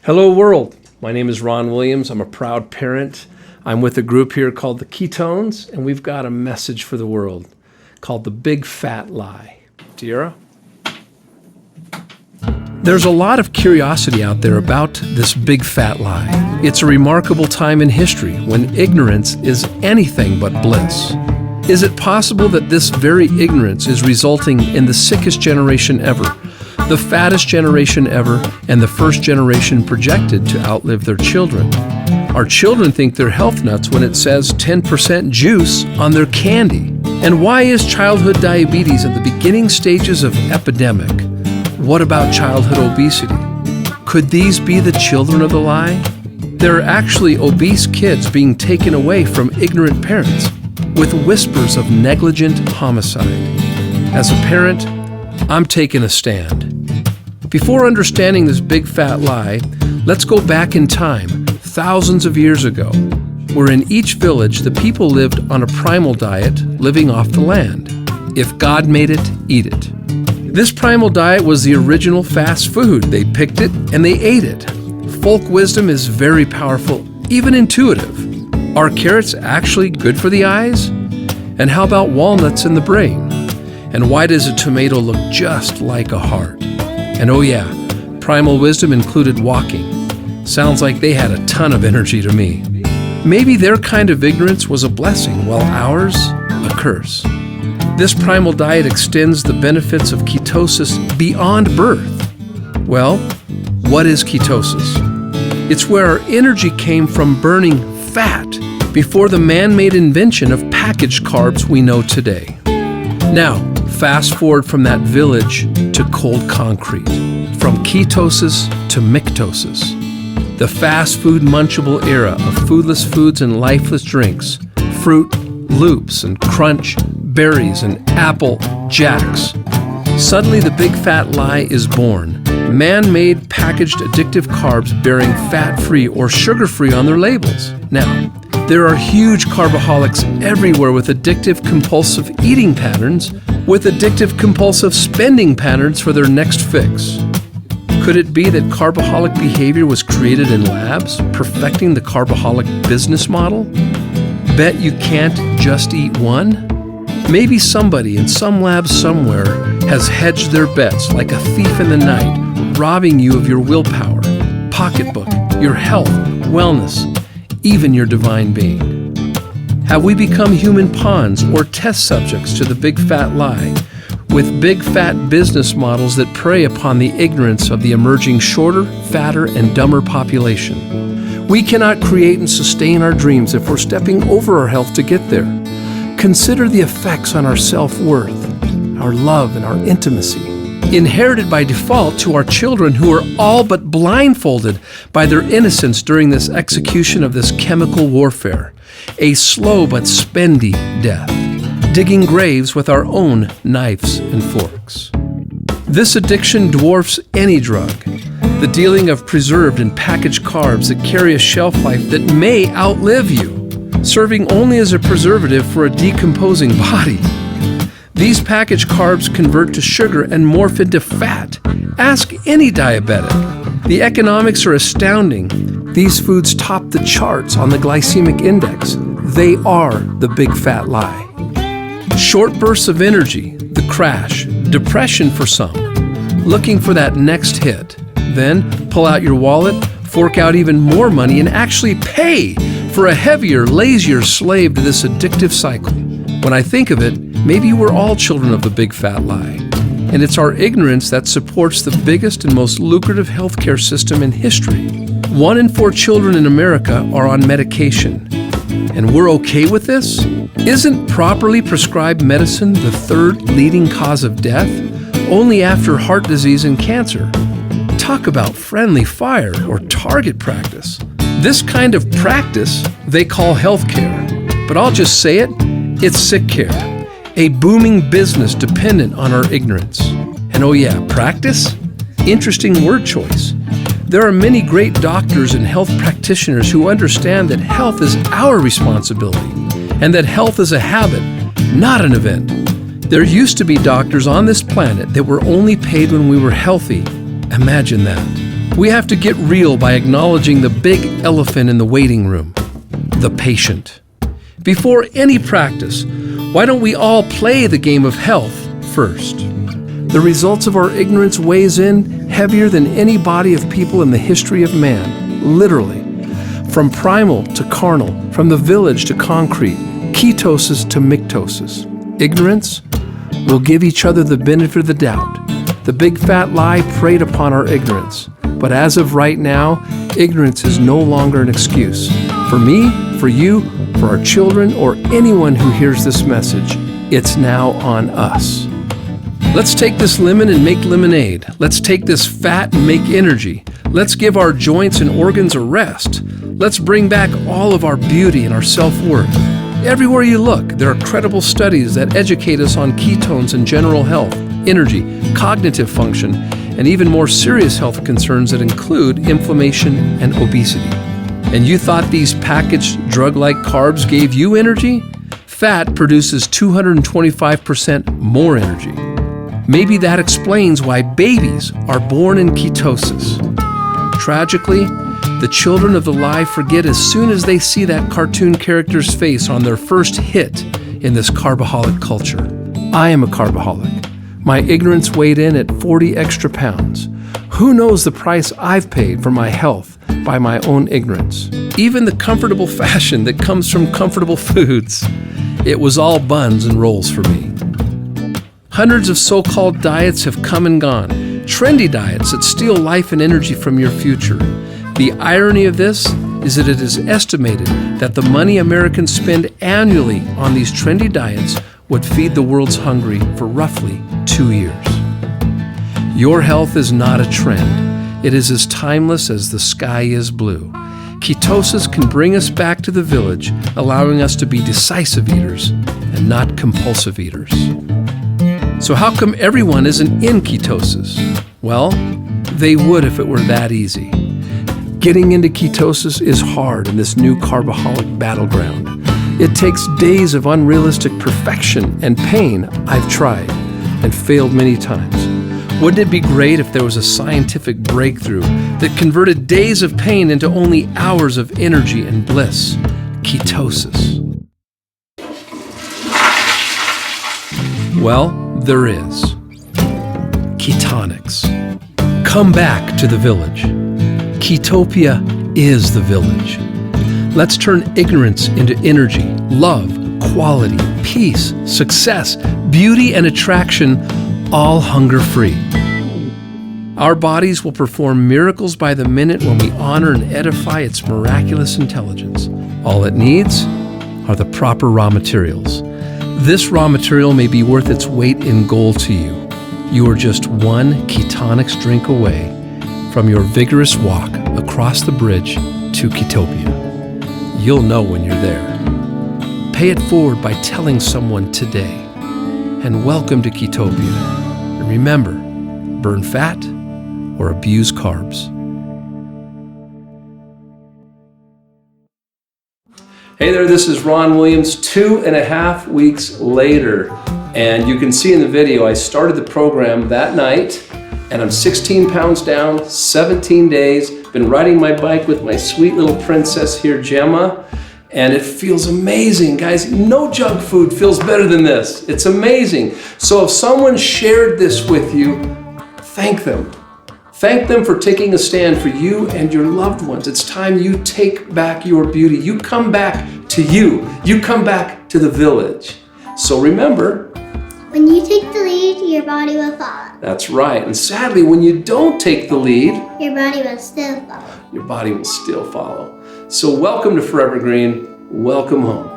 Hello world, my name is Ron Williams. I'm a proud parent. I'm with a group here called the Ketones, and we've got a message for the world called the Big Fat Lie. Tiara? There's a lot of curiosity out there about this big fat lie. It's a remarkable time in history when ignorance is anything but bliss. Is it possible that this very ignorance is resulting in the sickest generation ever, the fattest generation ever, and the first generation projected to outlive their children? Our children think they're health nuts when it says 10% juice on their candy. And why is childhood diabetes at the beginning stages of epidemic? What about childhood obesity? Could these be the children of the lie? There are actually obese kids being taken away from ignorant parents with whispers of negligent homicide. As a parent, I'm taking a stand. Before understanding this big fat lie, let's go back in time, thousands of years ago, where in each village the people lived on a primal diet, living off the land. If God made it, eat it. This primal diet was the original fast food. They picked it and they ate it. Folk wisdom is very powerful, even intuitive. Are carrots actually good for the eyes? And how about walnuts in the brain? And why does a tomato look just like a heart? And oh yeah, primal wisdom included walking. Sounds like they had a ton of energy to me. Maybe their kind of ignorance was a blessing, while ours, a curse. This primal diet extends the benefits of ketosis beyond birth. Well, what is ketosis? It's where our energy came from burning fat before the man-made invention of packaged carbs we know today. Now, fast forward from that village to cold concrete, from ketosis to mictosis. The fast food munchable era of foodless foods and lifeless drinks, fruit, loops, and crunch, berries, and apple jacks. Suddenly the big fat lie is born. Man-made packaged addictive carbs bearing fat-free or sugar-free on their labels. Now, there are huge carboholics everywhere with addictive compulsive eating patterns, with addictive compulsive spending patterns for their next fix. Could it be that carboholic behavior was created in labs, perfecting the carboholic business model? Bet you can't just eat one? Maybe somebody in some lab somewhere has hedged their bets like a thief in the night, robbing you of your willpower, pocketbook, your health, wellness, even your divine being. Have we become human pawns or test subjects to the big fat lie, with big fat business models that prey upon the ignorance of the emerging shorter, fatter, and dumber population? We cannot create and sustain our dreams if we're stepping over our health to get there. Consider the effects on our self-worth, our love, and our intimacy, inherited by default to our children who are all but blindfolded by their innocence during this execution of this chemical warfare, a slow but spendy death, digging graves with our own knives and forks. This addiction dwarfs any drug, the dealing of preserved and packaged carbs that carry a shelf life that may outlive you, serving only as a preservative for a decomposing body. These packaged carbs convert to sugar and morph into fat. Ask any diabetic. The economics are astounding. These foods top the charts on the glycemic index. They are the big fat lie. Short bursts of energy, the crash, depression for some, looking for that next hit. Then pull out your wallet, fork out even more money, and actually pay for a heavier, lazier slave to this addictive cycle. When I think of it, maybe we're all children of the big fat lie. And it's our ignorance that supports the biggest and most lucrative healthcare system in history. 1 in 4 children in America are on medication. And we're okay with this? Isn't properly prescribed medicine the 3rd leading cause of death, only after heart disease and cancer? Talk about friendly fire or target practice. This kind of practice they call healthcare, but I'll just say it, it's sick care, a booming business dependent on our ignorance. And oh yeah, practice? Interesting word choice. There are many great doctors and health practitioners who understand that health is our responsibility and that health is a habit, not an event. There used to be doctors on this planet that were only paid when we were healthy. Imagine that. We have to get real by acknowledging the big elephant in the waiting room, the patient. Before any practice, why don't we all play the game of health first? The results of our ignorance weighs in heavier than any body of people in the history of man, literally. From primal to carnal, from the village to concrete, ketosis to mictosis. Ignorance will give each other the benefit of the doubt. The big fat lie preyed upon our ignorance. But as of right now, ignorance is no longer an excuse. For me, for you, for our children, or anyone who hears this message, it's now on us. Let's take this lemon and make lemonade. Let's take this fat and make energy. Let's give our joints and organs a rest. Let's bring back all of our beauty and our self-worth. Everywhere you look, there are credible studies that educate us on ketones and general health, energy, cognitive function, and even more serious health concerns that include inflammation and obesity. And you thought these packaged drug-like carbs gave you energy? Fat produces 225% more energy. Maybe that explains why babies are born in ketosis. Tragically, the children of the lie forget as soon as they see that cartoon character's face on their first hit in this carbaholic culture. I am a carbaholic. My ignorance weighed in at 40 extra pounds. Who knows the price I've paid for my health by my own ignorance? Even the comfortable fashion that comes from comfortable foods. It was all buns and rolls for me. Hundreds of so-called diets have come and gone. Trendy diets that steal life and energy from your future. The irony of this is that it is estimated that the money Americans spend annually on these trendy diets would feed the world's hungry for roughly 2 years. Your health is not a trend. It is as timeless as the sky is blue. Ketosis can bring us back to the village, allowing us to be decisive eaters and not compulsive eaters. So how come everyone isn't in ketosis? Well, they would if it were that easy. Getting into ketosis is hard in this new carbaholic battleground. It takes days of unrealistic perfection and pain. I've tried and failed many times. Wouldn't it be great if there was a scientific breakthrough that converted days of pain into only hours of energy and bliss? Ketosis. Well, there is. Ketonics. Come back to the village. Ketopia is the village. Let's turn ignorance into energy, love, quality, peace, success, beauty, and attraction, all hunger-free. Our bodies will perform miracles by the minute when we honor and edify its miraculous intelligence. All it needs are the proper raw materials. This raw material may be worth its weight in gold to you. You are just one ketonics drink away from your vigorous walk across the bridge to Ketopia. You'll know when you're there. Pay it forward by telling someone today. And welcome to Ketopia. And remember, burn fat or abuse carbs. Hey there, this is Ron Williams, 2.5 weeks later. And you can see in the video, I started the program that night and I'm 16 pounds down, 17 days. Been riding my bike with my sweet little princess here, Gemma, and it feels amazing. Guys, no junk food feels better than this. It's amazing. So if someone shared this with you, thank them. Thank them for taking a stand for you and your loved ones. It's time you take back your beauty. You come back to you. You come back to the village. So remember, when you take the lead, your body will follow. That's right. And sadly, when you don't take the lead, your body will still follow. Your body will still follow. So welcome to ForeverGreen. Welcome home.